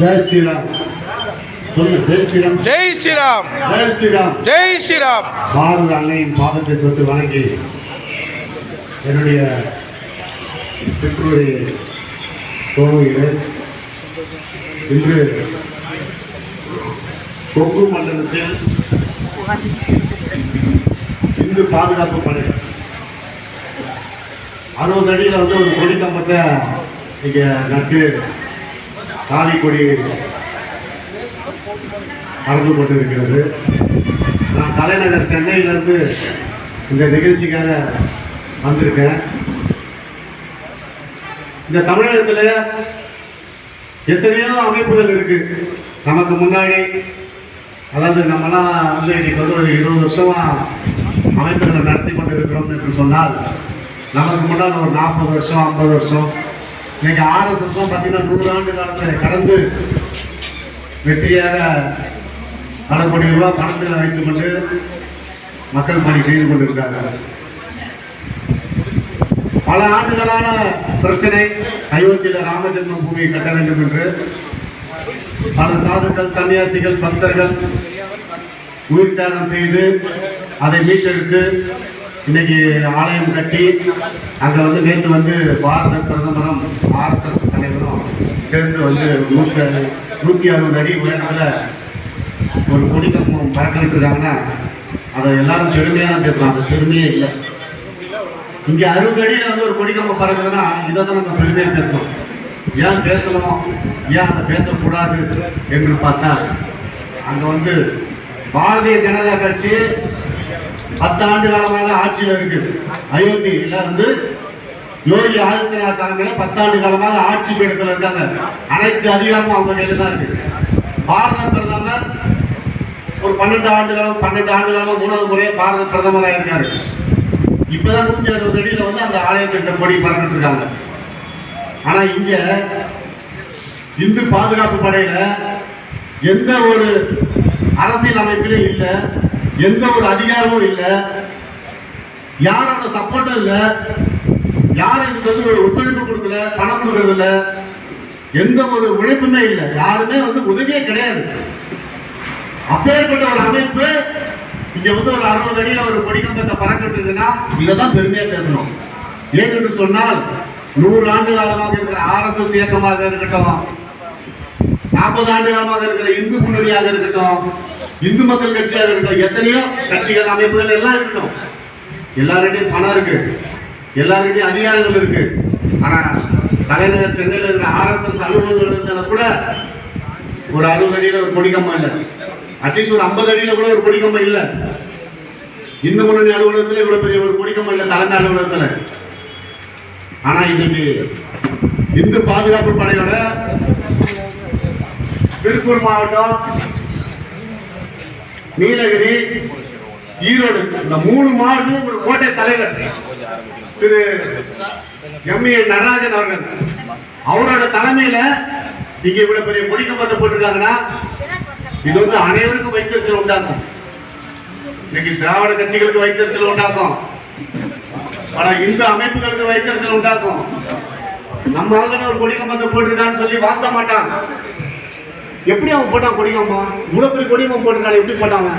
ஜெய் ஸ்ரீராம். சொல்லுங்க. ஜெய் ஸ்ரீராம். ஜெய் ஸ்ரீராம். ஜெய் ஸ்ரீராம். ஜெய் ஸ்ரீராம். பாரத அன்னையின் பாதத்தை தொட்டு வணங்கி என்னுடைய பெற்றோரை துவங்குகிறேன். இன்று கொங்கு மண்டலத்தில் இந்து பாதுகாப்பு படை 60 அடியில் ஒரு கொடி கம்பத்தை இங்கே நட்டு காவி கொடி பறந்து கொண்டிருக்கிறது. நான் தலைநகர் சென்னையிலிருந்து இந்த நிகழ்ச்சிக்காக வந்திருக்கேன். இந்த தமிழகத்தில் எத்தனையோ அமைப்புகள் இருக்கு. நமக்கு முன்னாடி அதாவது நம்மலாம் இன்னைக்கு ஒரு 20 வருஷமா அமைப்புகளை நடத்தி கொண்டு இருக்கிறோம் என்று சொன்னால், நமக்கு முன்னால் ஒரு 40 வருஷம் 50 வருஷம் இன்னைக்கு RSS பார்த்தீங்கன்னா 100 ஆண்டு காலத்தை கடந்து வெற்றியாக பல கோடி ரூபாய் பணத்தில் வைத்துக் கொண்டு மக்கள் பணி செய்து கொண்டிருக்கிறார்கள். பல ஆண்டுகளான பிரச்சனை, அயோத்தியில் ராமஜென்ம பூமியை கட்ட வேண்டும் என்று பல சாதுக்கள், சன்னியாசிகள், பக்தர்கள் உயிர் தியாகம் செய்து அதை மீட்டெடுத்து இன்னைக்கு ஆலயம் கட்டி அங்கே நேற்று பாரத பிரதமரும் RSS தலைவரும் சேர்ந்து 160 அடி உயரத்தில் ஒரு கொடிக்கம்பம் பறக்கிட்டு இருக்காங்கன்னா அதை எல்லாரும் பெருமையாக தான் பேசலாம். அது பெருமையே இல்லை. இங்கே 60 அடியில் ஒரு கொடிக்கம்பம் பறக்குதுன்னா இதை தான் நம்ம பெருமையாக பேசணும். ஏன் பேசணும், ஏன் அதை பேசக்கூடாது என்று பார்த்தா, அங்கே பாரதிய ஜனதா கட்சி 10 ஆண்டு காலமாக ஆட்சியில் இருக்கு. அயோத்தியில யோகி ஆதித்யநாத் தலைமையில் 10 ஆண்டு காலமாக ஆட்சி பீடத்தில் இருக்காங்க. அனைத்து அதிகாரமும் அவங்க கையில் தான் இருக்கு. பாரத பிரதமர் ஒரு 12 ஆண்டு காலமா 3வது முறையாக பாரத பிரதமராக இருக்காரு. இப்பதான் 160 அடியில் அந்த ஆலயத்திட்ட கொடி பறந்துட்டு இருக்காங்க. ஆனா இங்க இந்து பாதுகாப்பு படையில எந்த ஒரு அரசியல் அமைப்பிலும் இல்லை, எந்த ஒரு அதிகாரமும் இல்லை, யாரோட சப்போர்ட்டும் இல்லை, யாரும் இதுக்கு ஒத்துழைப்பு கொடுக்கல, பணம் கொடுக்கறது இல்லை, எந்த ஒரு உழைப்புமே இல்லை, யாருமே உதவியே கிடையாது. அப்பேற்பட்ட ஒரு அமைப்பு இங்க ஒரு 60 அடியில் ஒரு கொடிக்கம்பத்தை பறக்கிட்டு இருக்குன்னா இதைதான் பெருமையா பேசணும். ஏனென்று சொன்னால் 100 ஆண்டு காலமாக இருக்கிற RSS இயக்கமாக இருக்கட்டும், 40 ஆண்டு காலமாக இருக்கிற இந்து முன்னணியாக இருக்கட்டும், இந்து மக்கள் கட்சியாக இருக்கட்டும், எத்தனையோ கட்சிகள் அமைப்புகள் எல்லாம் இருக்கட்டும், எல்லாருடையும் பணம் இருக்கு, எல்லாருடையும் அதிகாரங்கள் இருக்கு. ஆனா தலைநகர் சென்னையில் இருக்கிற RSS அலுவலகத்தில் கூட ஒரு 60 அடியில் ஒரு கொடிக்கம்பம் இல்லை. அட்லீஸ்ட் ஒரு 50 அடியில் கூட ஒரு கொடிக்கம்பம் இல்லை. இந்து முன்னணி அலுவலகத்தில் இவ்வளவு பெரிய ஒரு கொடிக்கம்பம் இல்லை தலைமை அலுவலகத்தில். ஆனா இன்னைக்கு இந்து பாதுகாப்பு படையோட திருப்பூர் மாவட்டம், நீலகிரி, ஈரோடு இந்த 3 மாவட்டத்துக்கும் ஒரு கோட்டை தலைவர் திரு ME நடராஜன் அவர்கள், அவரோட தலைமையில இங்க இவ்வளவு பெரிய கொடிக்கம்பத்தை போட்டிருக்காங்கன்னா இது அனைவருக்கும் வைத்தறிச்சல் உண்டாக்கும். இன்னைக்கு திராவிட கட்சிகளுக்கு வைத்தறிச்சல் உண்டாக்கும், பல இந்து அமைப்புகளுக்கு வைத்தறிச்சல் உண்டாக்கும். நம்ம ஒரு கொடிக்கம்பத்தை போட்டிருக்கான்னு சொல்லி வாழ்த்த மாட்டான். எப்படி அவன் போட்டான் கொடிக்கம்பம்? இவ்வளவு பெரிய கொடிக்கம்பம் போட்டிருக்கான், எப்படி போட்டாங்க?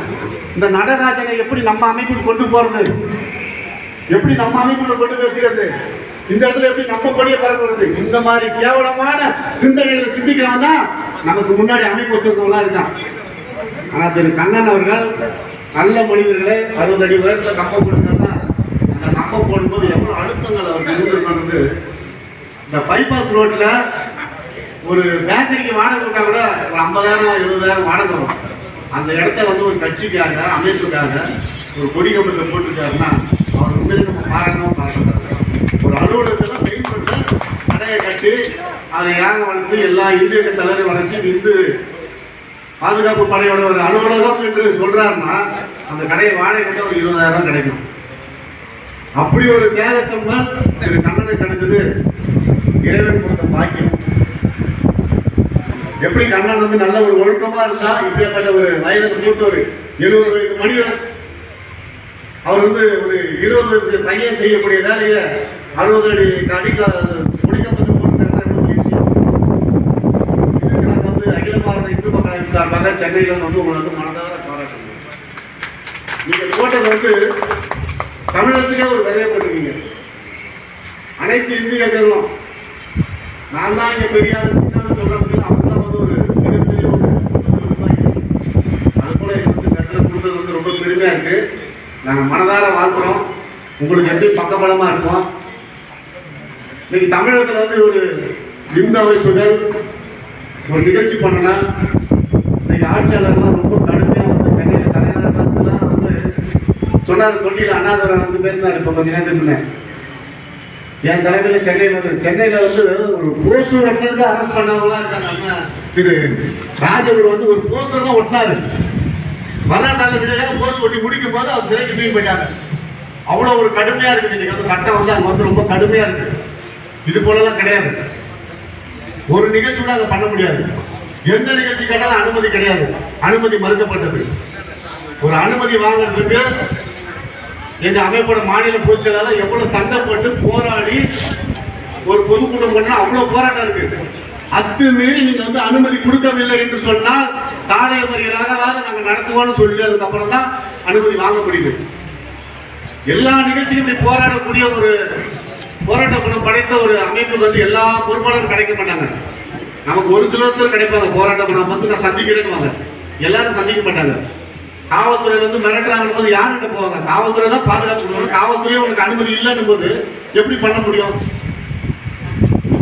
இந்த நடராஜனை எப்படி நம்ம அமைப்புக்கு கொண்டு போறது, எப்படி நம்ம அமைப்புல கொண்டு வச்சுக்கிறது, இந்த இடத்துல எப்படி நம்ம கொடியை பறக்கிறது? இந்த மாதிரி கேவலமான சிந்தனைகளை சிந்திக்கிறவன் தான் நமக்கு முன்னாடி அமைப்பு வச்சிருக்கவங்களா இருக்கான். ஆனா திரு கண்ணன் அவர்கள் நல்ல மனிதர்களை 60 அடி உயரத்துல கம்பம் கொடுத்தாருன்னா அந்த கம்பம் போடும்போது எவ்வளவு அழுத்தங்கள் அவருக்கு இருந்திருக்கிறது. இந்த பைபாஸ் ரோட்ல ஒரு பேக்கரிக்கு வாடகை விட்டா கூட ஒரு 50,000 70,000 வாடகை வரும். அந்த இடத்த ஒரு கட்சிக்காக அமைப்புக்காக ஒரு கொடி கம்பத்தை போட்டிருக்காருன்னா அவர் உண்மையிலே நம்ம பாராட்டணும். ஒரு அலுவலகத்தில் பெயிண்ட் பண்ண கடையை கட்டி அதை ஏங்க வளர்த்து எல்லா இந்திய தலைவரை வரைச்சி இந்து பாதுகாப்பு படையோட ஒரு அலுவலகம் என்று சொல்றாருன்னா அந்த கடையை வாடகை கட்ட ஒரு 20,000 கிடைக்கும். அப்படி ஒரு தியாக சம்பல் திரு கண்ணனை கிடைச்சது இறைவன் கொடுத்த பாக்கியம். எப்படி கண்ணன் நல்ல ஒரு ஒழுக்கமா இருந்தா இப்படிப்பட்ட ஒரு வயது மூத்தவர் 70 வயது மனிதர் அவர் வந்து ஒரு 20 பையன் செய்யக்கூடிய வேலையை 60 அடி முடிக்கப்பட்டு இதுக்கு நாங்கள் வந்து அகில பாரத இந்து மக்கள் அமைப்பு சார்பாக சென்னையில் வந்து உங்களை வந்து மனதார பாராட்டுறோம். நீங்கள் போட்டது வந்து தமிழகத்துக்கே ஒரு விதையப்பட்டிருக்கீங்க. அனைத்து இந்தியர்களும் நான் தான் இங்கே பெரிய ஆளு சின்ன சொல்கிறேன், அவங்க தான் வந்து ஒரு மிகப்பெரிய ஒரு அது போல வந்து கட்டில கொடுத்தது வந்து ரொம்ப பெருமையாக இருக்கு. நாங்கள் மனதார வாழ்த்துறோம். உங்களுக்கு எப்படி பக்கபலமாக இருக்கும். இன்னைக்கு தமிழகத்தில் வந்து ஒரு இந்து அமைப்புகள் ஒரு நிகழ்ச்சி பண்ணனா இன்னைக்கு ஆட்சியாளர்லாம் ரொம்ப கடுமையாக வந்து சென்னையில் தலைநகரத்துலாம் வந்து சொன்னார். தொண்டியில் அண்ணாதுரை வந்து பேசினார் இப்போ கொஞ்ச நேரத்துக்கு முன்னே. என் தலைமையில் சென்னையில் வந்து ஒரு போஸ்டர் ஒட்டினதுக்கு அரெஸ்ட் பண்ணவங்களாம் இருக்காங்க. அண்ணா திரு ராஜகுரு வந்து ஒரு போஸ்டர் தான் ஒட்டினாரு. வரலாற்றால விடையாக போஸ்ட் ஒட்டி முடிக்கும் போது அவர் சிறைக்கு தூக்கி போயிட்டாங்க. அவ்வளோ ஒரு கடுமையாக இருக்குது. இன்னைக்கு வந்து சட்டம் வந்து அங்கே வந்து ரொம்ப கடுமையாக இருக்குது. இது போலலாம் கிடையாது. ஒரு நிகழ்ச்சி கூட அதை பண்ண முடியாது. எந்த நிகழ்ச்சி கேட்டாலும் அனுமதி கிடையாது. அனுமதி மறுக்கப்பட்டது. ஒரு அனுமதி வாங்குறதுக்கு எங்க அமைப்போட மாநில பொதுச்செயலாளர் எவ்வளவு சண்டை போட்டு போராடி ஒரு பொதுக்கூட்டம் பண்ணா அவ்வளவு போராட்டம் இருக்கு. அத்துமீறி நீங்க வந்து அனுமதி கொடுக்கவில்லை என்று சொன்னால் சாலை மறியலாகவாது நாங்கள் நடத்துவோம்னு சொல்லி அதுக்கப்புறம் தான் அனுமதி வாங்க முடியுது. எல்லா நிகழ்ச்சியும் இப்படி போராடக்கூடிய ஒரு போராட்ட குணம் படைத்த ஒரு அமைப்புக்கு வந்து எல்லா பொறுப்பாளரும் கிடைக்க மாட்டாங்க. நமக்கு ஒரு சிலர் கிடைப்பாங்க. போராட்ட குணம் வந்து நான் சந்திக்கிறேன்னு வாங்க, எல்லாரும் சந்திக்க மாட்டாங்க. காவல்துறை வந்து மிரட்டுறாங்க போது யார்கிட்ட போவாங்க? காவல்துறை தான் பாதுகாப்பு கொடுக்கணும். காவல்துறையே உனக்கு அனுமதி இல்லைன்னு போது எப்படி பண்ண முடியும்?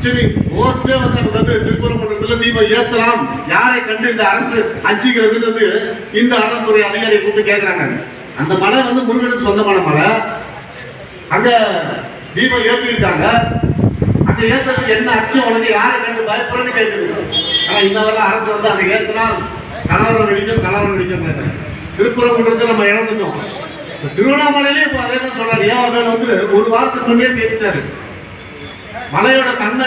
சரி, கோர்ட்டே வந்து நமக்கு வந்து திருப்பரங்குன்றத்துல தீபம் ஏற்றலாம், யாரை கண்டு இந்த அரசு அஞ்சுகிறதுன்னு வந்து இந்த அறத்துறை அதிகாரியை கூப்பிட்டு கேட்கிறாங்க. அந்த மலை வந்து முருகனுக்கு சொந்தமான மலை. அங்க தீபம் ஏற்றிருக்காங்க. அங்க ஏற்றுறதுக்கு என்ன அச்சு உனக்கு, யாரை கண்டு பயப்படுறேன்னு கேட்குது. ஆனா இந்த வரலாம் அரசு வந்து அங்க ஏற்றினா கலவரம் வெடிக்கும். திருப்பரங்குன்றத்தை நம்ம இழந்துட்டோம். திருவண்ணாமலையிலே இப்போ அதே தான் சொல்றாரு. ஏன் வந்து ஒரு வாரத்துக்கு முன்னே பேசிட்டாரு. மலையோட தன்மை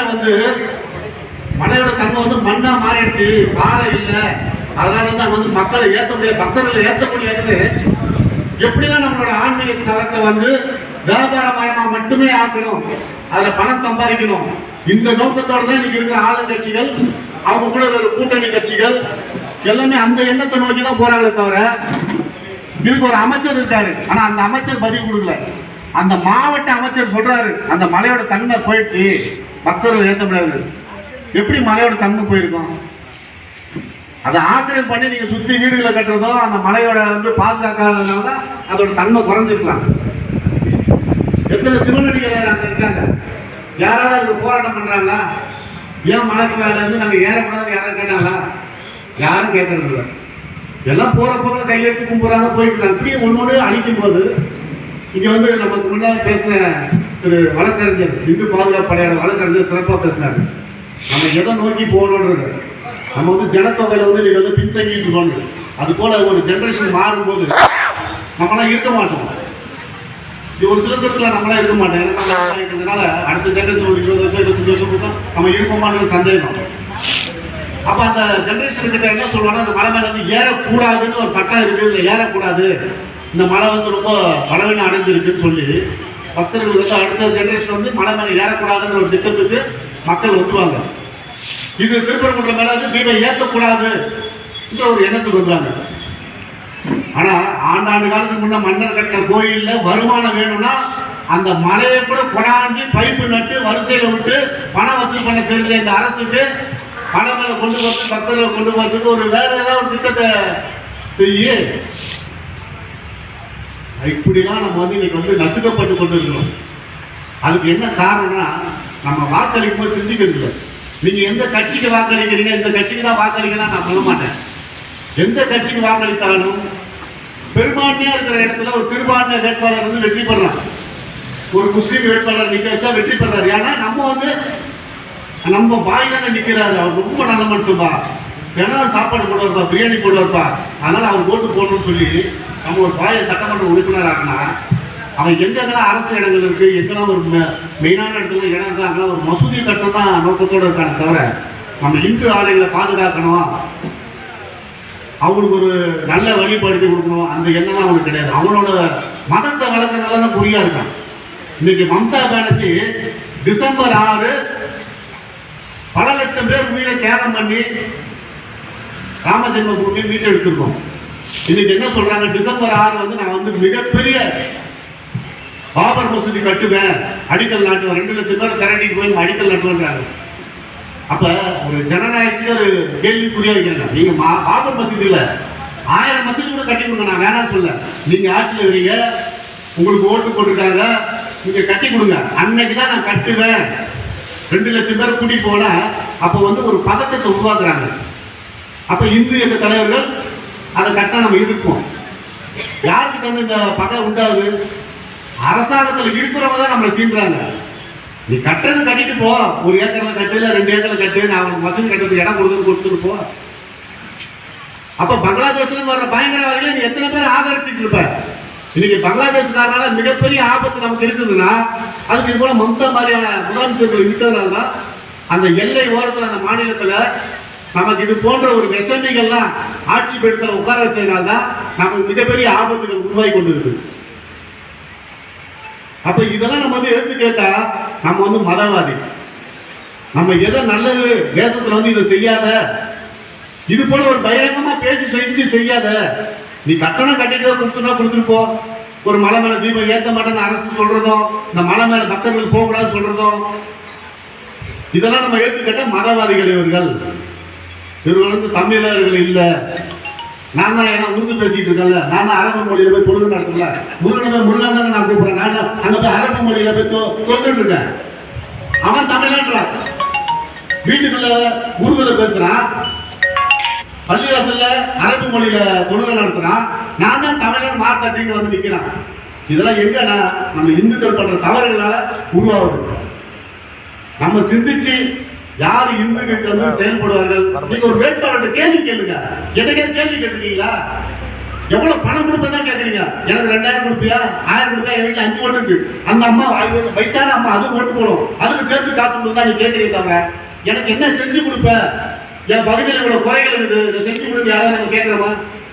வந்து மண்ணா மாறிடுச்சு, பாறை இல்லை, அதனால வந்து அங்க வந்து மக்களை ஏற்ற முடியாது, பக்தர்களை ஏற்ற முடியாது. எப்படிலாம் நம்மளோட ஆன்மீக தளத்தை வந்து வியாபாரமயமா மட்டுமே ஆக்கணும், அதுல பணம் சம்பாதிக்கணும், இந்த நோக்கத்தோட தான் இன்னைக்கு இருக்கிற ஆளுங்கட்சிகள், அவங்க கூட ஒரு கூட்டணி கட்சிகள் எல்லாமே அந்த எண்ணத்தை நோக்கி தான் போறாங்களே தவிர, இதுக்கு ஒரு அமைச்சர் இருக்காரு. ஆனா அந்த அமைச்சர் பதில் கொடுக்கல. அந்த மாவட்ட அமைச்சர் சொல்றாரு அந்த மலையோட தன்மை போயிடுச்சு, பக்தர்கள் ஏற்ற முடியாது. எப்படி மலையோட தன்மை போயிருக்கும்? அதை ஆக்கிரமிப்பு பண்ணி நீங்க சுத்தி வீடுகளை கட்டுறதோ அந்த மலையோட வந்து பாதுகாக்காததுனால தான் அதோட தன்மை குறைஞ்சிருக்கலாம். எத்தனை சிவனடிகள் அங்க இருக்காங்க, யாராவது அதுக்கு போராட்டம் பண்றாங்களா? ஏன் மலைக்கு மேல இருந்து நாங்க ஏறக்கூடாது யாராவது கேட்டாங்களா? யாரும் கேட்கறது இல்லை. எல்லாம் போற போல கையெழுத்து கும்புறாங்க, போயிட்டு இருக்காங்க. இப்படியே ஒன்னொன்று அழிக்கும் போது இங்க வந்து நமக்கு முன்னாடி பேசின திரு வழக்கறிஞர், இந்து பாதுகாப்பு படையாளர் வழக்கறிஞர் சிறப்பாக பேசினாரு. நம்ம எதை நோக்கி போகணுன்றது, நம்ம வந்து ஜனத்தொகையில வந்து நீங்க வந்து பின்தங்கிட்டு இருக்கணும். அது போல ஒரு ஜெனரேஷன் மாறும்போது நம்மளாம் இருக்க மாட்டோம். ஒரு சில இடத்துல நம்மளாம் இருக்க மாட்டோம். எனக்கு இருக்கிறதுனால அடுத்த ஜெனரேஷன் ஒரு 20 வருஷம் 25 வருஷம் கொடுத்தோம் நம்ம இருப்போமான்னு சந்தேகம். அப்ப அந்த ஜெனரேஷன் கிட்ட என்ன சொல்லுவாங்க, அந்த மலை மேல வந்து ஏறக்கூடாதுன்னு ஒரு சட்டம் இருக்கு, இதுல ஏறக்கூடாது, இந்த மலை வந்து ரொம்ப பலவீனம் அடைஞ்சிருக்குன்னு சொல்லி பக்தர்கள் வந்து அடுத்த ஜெனரேஷன் வந்து மலை மேல ஏறக்கூடாதுன்ற ஒரு திட்டத்துக்கு மக்கள் ஒத்துவாங்க. இது திருப்பரங்குன்ற மேல வந்து தீபம் ஏற்றக்கூடாது ஒரு எண்ணத்துக்கு வந்துறாங்க. ஆனா ஆண்டாண்டு காலத்துக்கு முன்ன மன்னர் கட்டின கோயில்ல வருமானம் வேணும்னா அந்த மலையை கூட கொடாஞ்சி பைப்பு நட்டு வரிசையில விட்டு பணம் வசூல் பண்ண தெரிஞ்ச இந்த அரசுக்கு மலை மேல கொண்டு வந்து பக்தர்களை கொண்டு வரதுக்கு ஒரு வேற ஏதாவது ஒரு திட்டத்தை செய்ய, இப்படிலாம் நம்ம வந்து இன்னைக்கு வந்து நசுக்கப்பட்டு கொண்டு இருக்கிறோம். அதுக்கு என்ன காரணம்னா நம்ம வாக்களிக்கும் போது சிந்திக்கிறது இல்லை. நீங்க எந்த கட்சிக்கு வாக்களிக்கிறீங்க, இந்த கட்சிக்கு தான் வாக்களிக்கலாம் நான் சொல்ல மாட்டேன். எந்த கட்சிக்கு வாக்களித்தாலும் பெரும்பான்மையா இருக்கிற இடத்துல ஒரு சிறுபான்மை வேட்பாளர் வந்து வெற்றி பெறலாம். ஒரு முஸ்லீம் வேட்பாளர் நிக்க வச்சா வெற்றி பெறாரு. ஏன்னா நம்ம பாய் தானே நிக்கிறாரு, அவர் ரொம்ப நல்ல மனுஷன்பா, ஏன்னா சாப்பாடு போடுவார்ப்பா, பிரியாணி போடுவார்ப்பா, அதனால அவர் ஓட்டு போடணும்னு சொல்லி நம்ம ஒரு பாயை சட்டமன்ற உறுப்பினர் ஆகினா அவன் எங்கெல்லாம் அரசு இடங்கள் இருக்கு, எங்கெல்லாம் ஒரு மெயினான இடத்துல இடம் இருக்கு, அங்கெல்லாம் ஒரு மசூதி கட்டணம் தான் நோக்கத்தோடு இருக்கான தவிர நம்ம இந்து ஆலைகளை பாதுகாக்கணும், அவங்களுக்கு ஒரு நல்ல வழிபடுத்தி கொடுக்கணும், அந்த எண்ணம்லாம் அவனுக்கு கிடையாது. அவனோட மதத்தை வளர்க்கறதுல தான் குறியா இருக்கான். இன்னைக்கு மம்தா பானர்ஜி டிசம்பர் 6 பல லட்சம் பேர் உயிரை தியாகம் பண்ணி ராம ஜென்ம பூமியை மீட்டெடுத்திருக்கோம். இன்னைக்கு என்ன சொல்றாங்க, டிசம்பர் 6 வந்து நான் வந்து மிகப்பெரிய பாபர் மசூதி கட்டுவேன், அடிக்கல் நாட்டுவேன், 2 லட்சம் பேர் திரட்டிட்டு போய் அடிக்கல் நாட்டுவேன்றாங்க. அப்ப ஒரு ஜனநாயகத்துக்கு ஒரு கேள்விக்குறியா வைக்கிறாங்க. நீங்க பாபர் மசூதியில 1000 மசூதி கூட கட்டி கொடுங்க, நான் வேணாம் சொல்ல. நீங்க ஆட்சியில் இருக்கீங்க, உங்களுக்கு ஓட்டு போட்டுருக்காங்க, நீங்க கட்டி கொடுங்க. அன்னைக்கு தான் நான் கட்டுவேன், 2 லட்சம் பேர் கூட்டிட்டு போனா அப்ப வந்து ஒரு பதட்டத்தை உருவாக்குறாங்க. அப்ப இந்து என்ற தலைவர்கள் அதை கட்ட நம்ம எதிர்ப்போம். யாருக்கு வந்து இந்த பதம் உண்டாகுது? அரசாங்கத்தில் இருக்கிறவங்க தான் நம்மளை தீண்டுறாங்க. நீ கட்டுறது கட்டிட்டு போ, 1 ஏக்கர்ல கட்டு, இல்ல 2 ஏக்கர்ல கட்டு, நான் மசூதி கட்டுறதுக்கு இடம் கொடுத்துட்டு போ. அப்ப பங்களாதேஷ்ல வர்ற பயங்கரவாதிகளை நீ எத்தனை பேர் ஆதரிச்சுட்டு இருப்ப? இன்னைக்கு பங்களாதேஷ்காரனால மிகப்பெரிய ஆபத்து நமக்கு இருக்குதுன்னா அதுக்கு இது போல மம்தா மாதிரியான முதலமைச்சர்கள் இருக்கிறதுனால தான் அந்த எல்லை ஓரத்தில் அந்த மாநிலத்தில் நமக்கு இது போன்ற ஒரு விஷமிகள்லாம் ஆட்சி பெடுத்தல உட்கார வச்சதுனால தான் நமக்கு மிகப்பெரிய ஆபத்துகள் உருவாகி கொண்டு இருக்கு. அப்ப இதெல்லாம் நம்ம வந்து எடுத்து கேட்டா நம்ம வந்து மதவாதி. நம்ம எதை நல்லது தேசத்துல வந்து இதை செய்யாத, இது போல ஒரு பகிரங்கமா பேசி செஞ்சு செய்யாத. நீ கட்டணம் கட்டிட்டு கொடுத்துனா கொடுத்துட்டு போ. ஒரு மலை மேல தீபம் ஏற்ற மாட்டேன்னு அரசு சொல்றதும், இந்த மலை மேல பக்தர்கள் போகக்கூடாது சொல்றதும், இதெல்லாம் நம்ம ஏற்றுக்கிட்ட மதவாதிகள் இவர்கள். இவர்கள் வந்து தமிழர்கள் இல்லை. நான் தான் ஏன்னா உருது பேசிட்டு இருக்கேன்ல, நான் தான் அரபு மொழியில போய் தொழுது நடத்தல, முருகனை போய் முருகன் தானே நான் கூப்பிடுறேன். நான் அங்க போய் அரபு மொழியில போய் தொழுதுட்டு இருக்கேன். அவன் தமிழன்றான், வீட்டுக்குள்ள உருதுல பேசுறான், பள்ளிவாசல்ல அரபு மொழியில தொழுகை நடத்துறான். நான் தான் தமிழன் மார்த்தட்டின்னு வந்து நிக்கிறான். இதெல்லாம் எங்கன்னா நம்ம இந்துக்கள் பண்ற தவறுகளால உருவாகுது. நம்ம சிந்திச்சு யார் இந்துக்களுக்கு வந்து செயல்படுவார்கள். நீங்க ஒரு வேட்பாளர் கேள்வி கேளுங்க. எனக்கே கேள்வி கேட்டுருக்கீங்களா? எவ்வளவு பணம் கொடுப்பதான் கேட்குறீங்க. எனக்கு 2000 கொடுப்பியா, 1000 கொடுப்பியா? என் வீட்டுல 5 ஓட்டு இருக்கு. அந்த அம்மா வயசான அம்மா அது ஓட்டு போடும், அதுக்கு சேர்த்து காசு கொடுத்தா நீ கேட்கறீங்க. எனக்கு என்ன செஞ்சு கொடுப்ப? என் பகுதியில் இவ்வளவு குறைகள் இருக்குது, இதை செஞ்சு கொடுத்து யாராவது நம்ம கேட்கிறோமா?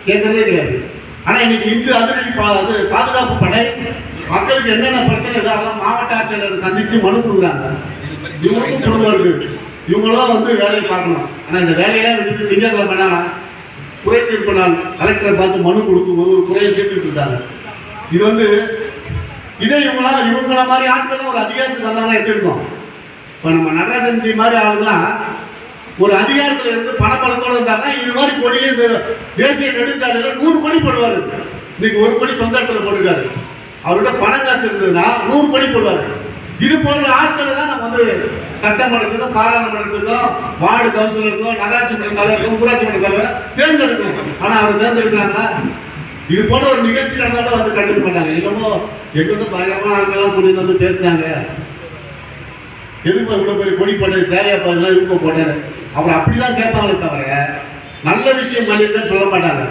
கேட்கறதே கிடையாது. ஆனா இன்னைக்கு இந்து அதிரடி பாதுகாப்பு படை மக்களுக்கு என்னென்ன பிரச்சனை அதெல்லாம் மாவட்ட ஆட்சியாளர் சந்திச்சு மனு கொடுக்குறாங்க. இவங்களுக்கும் குடும்பம் இருக்கு, இவங்களும் வந்து வேலையை பார்க்கணும். ஆனா இந்த வேலையெல்லாம் விட்டுட்டு திங்கக்கிழமை குறை தீர்ப்பு நாள் கலெக்டரை பார்த்து மனு கொடுக்கும் போது ஒரு குறையை தீர்த்துட்டு இருக்காங்க. இது வந்து இதே இவங்கள மாதிரி ஆட்கள் ஒரு அதிகாரத்துக்கு வந்தாலும் எப்படி இருக்கும்? இப்ப நம்ம நடராஜன்ஜி மாதிரி ஆளுங்களாம் ஒரு அதிகாரத்தில் இருந்து பணப்பலத்தோடு இருந்தாங்கன்னா இது மாதிரி கொடியை இந்த தேசிய நெடுஞ்சாலையில 100 கோடி போடுவாரு. இன்னைக்கு 1 கோடி சொந்த இடத்துல போட்டுருக்காரு. அவர்கிட்ட பணம் காசு இருந்ததுன்னா 100 கோடி போடுவாரு. இது போன்ற ஆட்களை தான் நம்ம வந்து சட்டமன்றத்துக்கும் பாராளுமன்றத்துக்கும் வார்டு கவுன்சிலருக்கும் நகராட்சி மன்ற தலைவருக்கும் ஊராட்சி மன்ற தலைவர் தேர்ந்தெடுக்கணும். ஆனா அவர் தேர்ந்தெடுக்கிறாங்க. இது போன்ற ஒரு நிகழ்ச்சி நடந்தாலும் வந்து கண்டுக்க மாட்டாங்க. என்னமோ எங்க வந்து பயங்கரமான ஆட்கள்லாம் கூட்டிட்டு வந்து பேசுறாங்க. எதுக்கு இவ்வளவு பெரிய கொடி போட்டது தேவையா போதெல்லாம் எதுக்கு போட்டாரு அப்புறம் அப்படிதான் கேட்பாங்களே தவிர நல்ல விஷயம் பண்ணிருக்கேன்னு சொல்ல மாட்டாங்க.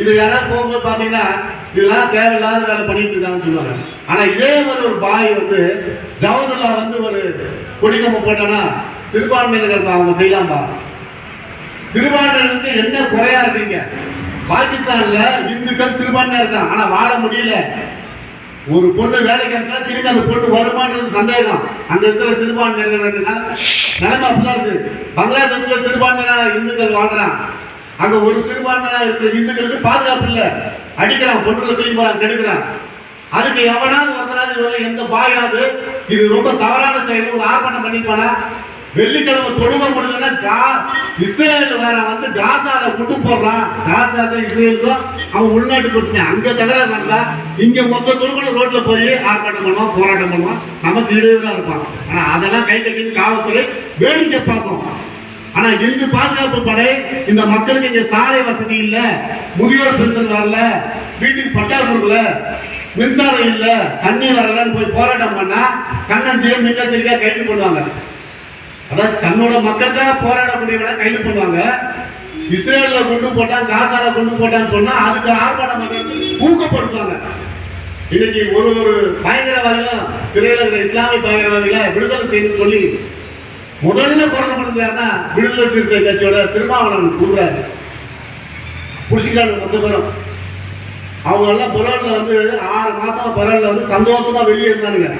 இது யாராவது போகும்போது பாத்தீங்கன்னா இதெல்லாம் தேவையில்லாத வேலை பண்ணிட்டு இருக்காங்கன்னு சொல்லுவாங்க. ஆனா இதே மாதிரி ஒரு பாய் வந்து ஜவஹர்லா வந்து ஒரு கொடிக்கம்பம் போட்டானா சிறுபான்மையினர் அவங்க செய்யலாம்பா. சிறுபான்மையினருக்கு என்ன குறையா இருக்கீங்க? பாகிஸ்தான்ல இந்துக்கள் சிறுபான்மையா இருக்காங்க, ஆனா வாழ முடியல. ஒரு பொண்ணு வேலைக்கு அனுப்பிச்சா திரும்பி அந்த பொண்ணு வருமானது சந்தேகம். அங்க இருக்கிற சிறுபான்மையினர் நிலைமை அப்படிதான் இருக்கு. பங்களாதேஷ்ல சிறுபான்மையா இந்துக்கள் வாழ்றான், அங்க ஒரு சிறுபான்மையா இருக்கிற இந்துக்களுக்கு பாதுகாப்பு இல்லை. அடிக்கிறான், பொண்ணுல தூக்கி போறான், கெடுக்கிறான். அதுக்கு எவனாவது வந்தனாவது எந்த பாயாவது இது ரொம்ப தவறான செயல் ஒரு ஆர்ப்பாட்டம் பண்ணிப்பானா? வெள்ளிக்கிழமை தொழுகை முடியலன்னா இஸ்ரேல் வேற வந்து காசால விட்டு போடுறான். காசாக்கும் இஸ்ரேலுக்கும் அவன் உள்நாட்டு பிரச்சனை அங்க தகராறு நடந்தா இங்க மொத்த தொழுகை ரோட்ல போய் ஆர்ப்பாட்டம் பண்ணுவான், போராட்டம் பண்ணுவான், நமக்கு இடையூறா இருப்பான். ஆனா அதெல்லாம் கை கட்டி காவல்துறை வேடிக்கை பார்க்கும். ஆனா இந்து பாதுகாப்பு படை இந்த மக்களுக்கு இங்க சாலை வசதி இல்ல, முதியோர் பென்ஷன் வரல, வீட்டுக்கு பட்டா கொடுக்கல, மின்சாரம் இல்ல, தண்ணி வரலன்னு போய் போராட்டம் பண்ணா கண்ணஞ்சியை மின்னச்சரிக்கையா கைது பண்ணுவாங்க. அதாவது தன்னோட மக்களுக்காக போராடக்கூடியவனை கைது பண்ணுவாங்க. இஸ்ரேல்ல கொண்டு போட்டான், காசால கொண்டு போட்டான்னு சொன்னா அதுக்கு ஆர்ப்பாட்டம் பண்றது ஊக்கப்படுத்துவாங்க. இன்னைக்கு ஒரு பயங்கரவாதிகளும் சிறையில் இருக்கிற இஸ்லாமிய பயங்கரவாதிகளை விடுதலை செய்யணும்னு சொல்லி முதல்ல குரல் கொடுத்தாருன்னா விடுதலை சிறுத்தை கட்சியோட திருமாவளவன் கூறுறாரு. புடிச்சிக்கிறாங்க மொத்த பேரும். அவங்க எல்லாம் பரோல்ல வந்து 6 மாசம் பரோல்ல வந்து சந்தோஷமா வெளியே இருந்தானுங்க.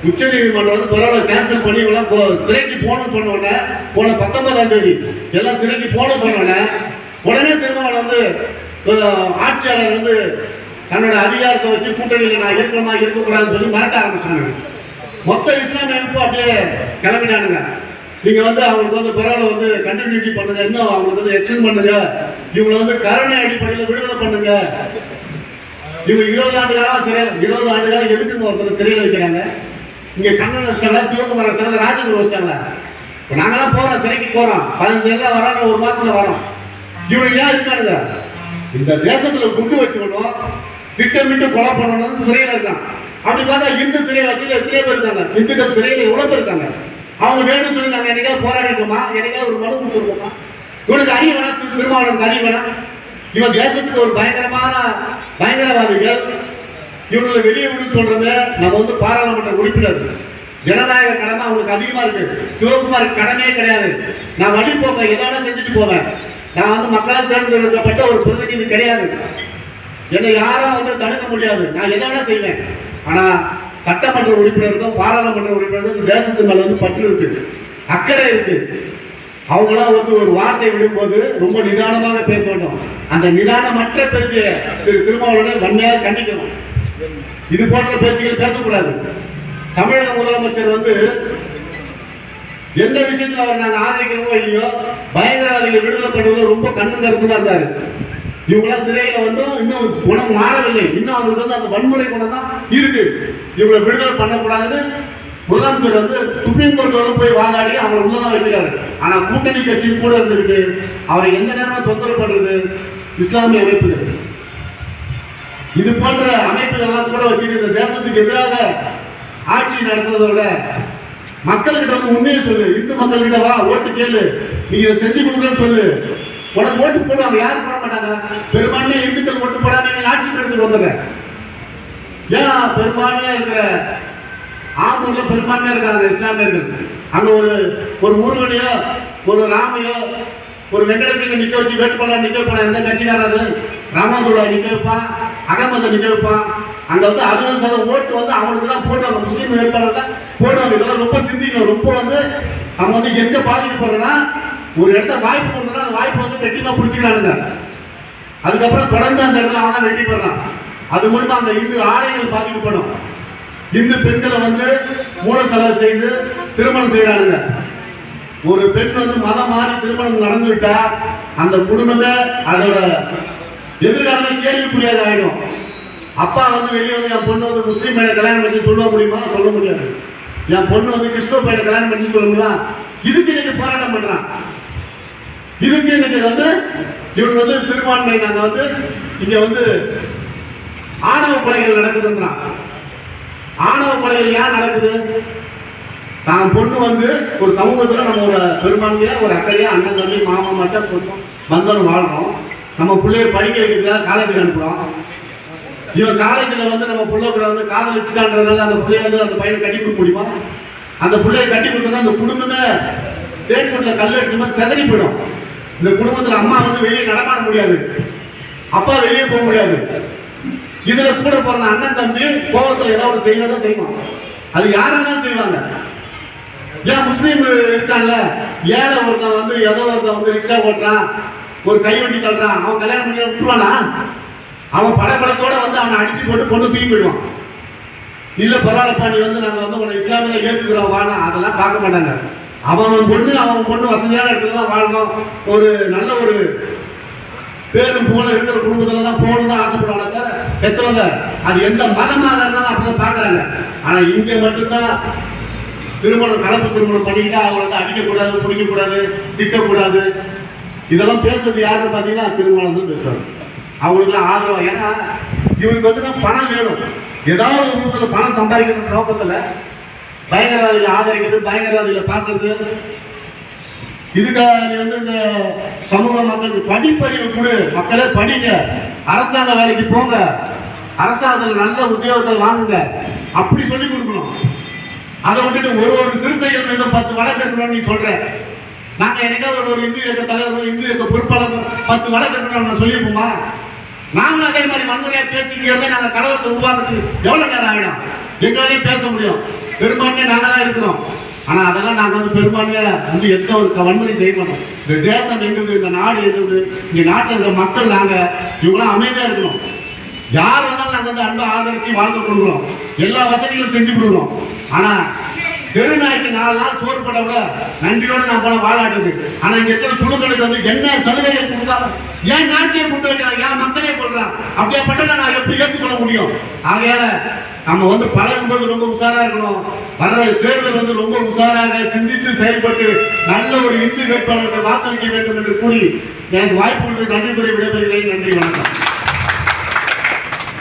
உச்ச நீதிமன்றம் வந்து பரோலை கேன்சல் பண்ணி இவெல்லாம் சிறைக்கு போகணும்னு சொன்ன உடனே போன 19ஆம் தேதி எல்லாம் சிறைக்கு போகணும்னு சொன்ன உடனே திருமாவளவன் வந்து ஆட்சியாளர் வந்து தன்னோட அதிகாரத்தை வச்சு கூட்டணியில் நான் இருக்கணுமா இருக்கக்கூடாதுன்னு சொல்லி மிரட்ட ஆரம்பிச்சாங்க. மொத்த இஸ்லாமிய அமைப்பு அப்படியே கிளம்பிட்டானுங்க. நீங்க வந்து அவங்களுக்கு வந்து பரவாயில்ல வந்து கண்டினியூட்டி பண்ணுங்க, இன்னும் அவங்களுக்கு வந்து எக்ஸ்டெண்ட் பண்ணுங்க, இவங்களை வந்து கருணை அடிப்படையில் விடுதலை பண்ணுங்க. இவங்க 20 ஆண்டு காலம் சிறையில் 20 ஆண்டு காலம் எதுக்குங்க ஒருத்தர் சிறையில் வைக்கிறாங்க? இங்க கண்ணன் வச்சாங்களா, சிவகுமார் வச்சாங்களா, ராஜேந்திர வச்சாங்களா? நாங்களாம் போறோம், சிறைக்கு போறோம், 15 எல்லாம் வரோம், 1 மாசத்துல வரோம். இவங்க ஏன் இருக்கானுங்க? இந்த தேசத்துல குண்டு வச்சுக்கணும், திட்டமிட்டு கொலை பண்ணணும் சிறையில் இருக்காங்க. அப்படி பார்த்தா இந்து சிறைவாசியில் எத்தனையோ பேர் இருக்காங்க, இந்துக்கள் சிறையில் எவ்வளவு பேர் இருக்காங்க. அவங்க வேணும்னு சொல்லி நாங்கள் என்னைக்காவது போராடிருக்கோமா? என்னைக்காவது ஒரு மனு கொடுத்துருக்கோமா? இவனுக்கு அறிவு வேணா, திருமாவளவனுக்கு அறிவு வேணா? இவன் தேசத்துக்கு ஒரு பயங்கரவாதிகள், இவங்களை வெளியே விடு சொல்றமே. நம்ம வந்து பாராளுமன்ற உறுப்பினர், ஜனநாயக கடமை அவங்களுக்கு அதிகமா இருக்கு. சிவகுமார் கடமையே கிடையாது. நான் வழிபோக்க எதோட செஞ்சுட்டு போவேன். நான் வந்து மக்களால் தேர்ந்தெடுக்கப்பட்ட ஒரு பிரதிநிதி கிடையாது. என்னை யாரும் வந்து தடுக்க முடியாது. நான் எதோட செய்வேன். ஆனா சட்டமன்ற உறுப்பினருக்கும் பாராளுமன்ற உறுப்பினருக்கும் தேசத்தின் மேல வந்து பற்று இருக்கு, அக்கறை இருக்கு. அவங்களாம் வந்து ஒரு வார்த்தை விடும்போது ரொம்ப நிதானமாக பேச வேண்டும். அந்த நிதானமற்ற பேசிய திருமாவளவனை வன்மையாக கண்டிக்கணும். இது போன்ற பேச்சுகள் பேசக்கூடாது. தமிழக முதலமைச்சர் வந்து எந்த விஷயத்துல அவர் நாங்கள் ஆதரிக்கிறோமோ இல்லையோ, பயங்கரவாதிகளை விடுதலை பண்ணுவதில் ரொம்ப கண்ணு கருத்துமா இருந்தாரு. இவங்களாம் சிறையில வந்து இன்னும் குணம் மாறவில்லை. இன்னும் அவங்களுக்கு வந்து அந்த வன்முறை குணம் தான் இருக்கு. இவங்களை விடுதலை பண்ணக்கூடாதுன்னு முதலமைச்சர் வந்து சுப்ரீம் கோர்ட் வரை போய் வாதாடி அவங்களை உள்ளதான் வைக்கிறாரு. ஆனா கூட்டணி கட்சி கூட இருந்திருக்கு. அவரை எந்த நேரம் தொந்தரவு பண்றது இஸ்லாமிய அமைப்புகள். இது போன்ற அமைப்புகள் எல்லாம் கூட வச்சுட்டு இந்த தேசத்துக்கு எதிராக ஆட்சி நடத்துறதை விட மக்கள்கிட்ட வந்து உண்மையை சொல்லு. இந்து மக்கள்கிட்ட வா, ஓட்டு கேளு, நீங்க இதை செஞ்சு கொடுக்குறேன்னு சொல்லு. உனக்கு ஓட்டு போடுவாங்க. யாரும் போட மாட்டாங்க. பெரும்பான்மையா இந்துக்கள் ஓட்டு போடாம ஆட்சி நடத்துக்கு வந்துடுறேன். ஏன் பெரும்பான்மையா இருக்கிற ஆம்பூர்ல பெரும்பான்மையா இருக்காங்க இஸ்லாமியர்கள். அங்க ஒரு முருகனையோ, ஒரு ராமையோ, ஒரு வெங்கடேசனை நிக்க வச்சு வேட்பாளர் நிக்க வைப்பான். எந்த கட்சிக்காரது ராமதுல்லா நிக்க வைப்பான், அகமதை நிக்க வைப்பான். அங்க வந்து 60% ஓட்டு வந்து அவனுக்கு தான் போடுவாங்க. முஸ்லீம் வேட்பாளர் தான் போடுவாங்க. இதெல்லாம் ரொம்ப சிந்திக்கணும். ரொம்ப வந்து அவங்க வந்து எங்க பாதிக்கப்படுறோம்னா, ஒரு இடத்த வாய்ப்பு கொடுத்தா அந்த வாய்ப்பு வந்து வெட்டிமா பிடிச்சிக்கிறானுங்க. அதுக்கப்புறம் தொடர்ந்து அந்த இடத்துல அவன் தான் வெட்டி போடுறான். அது மூலமா அந்த இந்து ஆடைகள் பாதிக்கப்படும். இந்து பெண்களை வந்து மூல செலவு செய்து திருமணம் செய்யறானுங்க. ஒரு பெண் வந்து மதம் மாறி திருமணம் நடந்துவிட்டா அந்த குடும்பமே அதோட எதிர்காலமே கேள்விக்குரியாக ஆயிடும். அப்பா வந்து வெளியே வந்து என் பொண்ணு வந்து முஸ்லீம் பையனை கல்யாணம் பண்ணி சொல்ல முடியுமா? சொல்ல முடியாது. என் பொண்ணு வந்து கிறிஸ்தவ பையனை கல்யாணம் பண்ணி சொல்ல முடியுமா? இதுக்கு இன்னைக்கு போராட்டம் பண்றான். இதுக்கு இன்னைக்கு வந்து இவனுக்கு வந்து சிறுபான்மை நாங்க வந்து இங்க வந்து ஆணவ கொலைகள் நடக்குதுன்றான். ஆணவ கொலைகள் ஏன் நடக்குது? தான் பொண்ணு வந்து ஒரு சமூகத்துல நம்ம ஒரு பெரும்பான்மையா ஒரு அக்கறையா அண்ணன் தம்பி மாமா மச்சான் சொல்றோம் வந்தோம் வாழ்றோம். நம்ம பிள்ளைய படிக்க வைக்கிறதுக்காக காலேஜுக்கு அனுப்புறோம். இவன் காலேஜில் வந்து நம்ம பிள்ளை கூட வந்து காதலிச்சுட்டான்றதுனால அந்த பிள்ளைய வந்து அந்த பையனை கட்டி கொடுக்க முடியுமா? அந்த பிள்ளைய கட்டி கொடுத்தா அந்த குடும்பமே ஸ்டேட் கோர்ட்ல கல் அடிச்ச மாதிரி செதறி போயிடும். இந்த குடும்பத்துல அம்மா வந்து வெளியே நடமாட முடியாது, அப்பா வெளியே போக முடியாது. இதுல கூட பிறந்த அண்ணன் தம்பி கோபத்துல ஏதாவது செய்யறதான் செய்வான். அது யாரெல்லாம் செய்வாங்க? ஏன் முஸ்லீம் இருக்கான்ல, ஏழை ஒருத்தன் வந்து ஏதோ ஒருத்தன் வந்து ரிக்ஷா ஓட்டுறான், ஒரு கைவண்டி தள்ளுறான், அவன் கல்யாணம் பண்ணி விட்டுருவானா? அவன் படப்படத்தோட வந்து அவனை அடிச்சு போட்டு பொண்ணு தூக்கி போயிடுவான். இல்ல பரவாயில்லப்பா, நீ வந்து நாங்க வந்து உன்னை இஸ்லாமியில ஏத்துக்கிறோம் வானா, அதெல்லாம் பார்க்க மாட்டாங்க. அவன் பொண்ணு வசதியான இடத்துல தான் வாழணும், ஒரு நல்ல ஒரு பேரும் போல இருக்கிற குடும்பத்துல தான் போகணும் தான் ஆசைப்படுவாங்க பெற்றவங்க. அது எந்த மதமாக இருந்தாலும் அப்பதான் பாக்குறாங்க. ஆனா இங்க மட்டும்தான் திருமணம் கலப்பு திருமணம் பண்ணிக்கிட்டா அவங்களை வந்து அடிக்கக்கூடாது, பிடிக்கக்கூடாது, திட்டக்கூடாது. இதெல்லாம் பேசுறது யாருன்னு பாத்தீங்கன்னா திருமணம் தான் பேசுவாங்க. அவங்களுக்குலாம் ஆதரவா. ஏன்னா இவருக்கு வந்து பணம் வேணும், ஏதாவது ஒரு ரூபத்துல பணம் சம்பாதிக்கிற நோக்கத்துல பயங்கரவாதிகளை ஆதரிக்கிறது, பயங்கரவாதிகளை பார்க்கறது. இதுக்காக நீ வந்து இந்த சமூக மக்களுக்கு படிப்பறிவு கொடு, மக்களே படிங்க, அரசாங்க வேலைக்கு போங்க, அரசாங்கத்தில் நல்ல உத்தியோகத்தில் வாங்குங்க, அப்படி சொல்லி கொடுக்கணும். அதை விட்டுட்டு ஒரு சிறுத்தைகள் மீது 10 வழக்கு இருக்கணும்னு நீ சொல்ற. நாங்க என்னைக்காவது ஒரு இந்து இயக்க தலைவர், இந்து இயக்க பொறுப்பாளர் 10 வழக்கு இருக்கணும் சொல்லியிருப்போமா? நாங்களும் அதே மாதிரி வன்முறையா பேசிக்கிறதே நாங்க கலவரத்தை உருவாக்குறதுக்கு எவ்வளவு நேரம் ஆகிடும்? எங்களாலையும் பேச முடியும், பெரும்பான்மையா நாங்க தான் இருக்கிறோம். ஆனா அதெல்லாம் நாங்க வந்து பெரும்பான்மையா வந்து எந்த ஒரு வன்முறை செய்ய மாட்டோம். இந்த தேசம் எங்குது, இந்த நாடு எங்குது, இங்க நாட்டில் இருக்கிற மக்கள் நாங்க இவங்களாம் அமைதியா இருக்கணும். யார் வந்தாலும் நாங்க வந்து அன்பை ஆதரிச்சு வாழ்க்கை கொடுக்குறோம், எல்லா வசதிகளும் செஞ்சு கொடுக்குறோம். ஆனா தெருநாய்க்கு 4 நாள் சோறு போட விட நன்றியோட நான் போல வாழாட்டுது. ஆனா இங்க இருக்கிற குழுக்களுக்கு வந்து என்ன சலுகைகள் கொடுத்தாலும் ஏன் நாட்டையே கொண்டு வைக்கிறாங்க, ஏன் மக்களே கொள்றாங்க, அப்படியேப்பட்ட நான் எப்படி ஏற்றுக்கொள்ள முடியும்? ஆகையால நம்ம வந்து பழகும்போது ரொம்ப உஷாரா இருக்கணும். வர்ற தேர்தல் வந்து ரொம்ப உஷாராக சிந்தித்து செயல்பட்டு நல்ல ஒரு இந்து வேட்பாளருக்கு வாக்களிக்க வேண்டும் என்று கூறி எனக்கு வாய்ப்பு கொடுத்து நன்றி கூறி விடைபெறுகிறேன். நன்றி, வணக்கம்.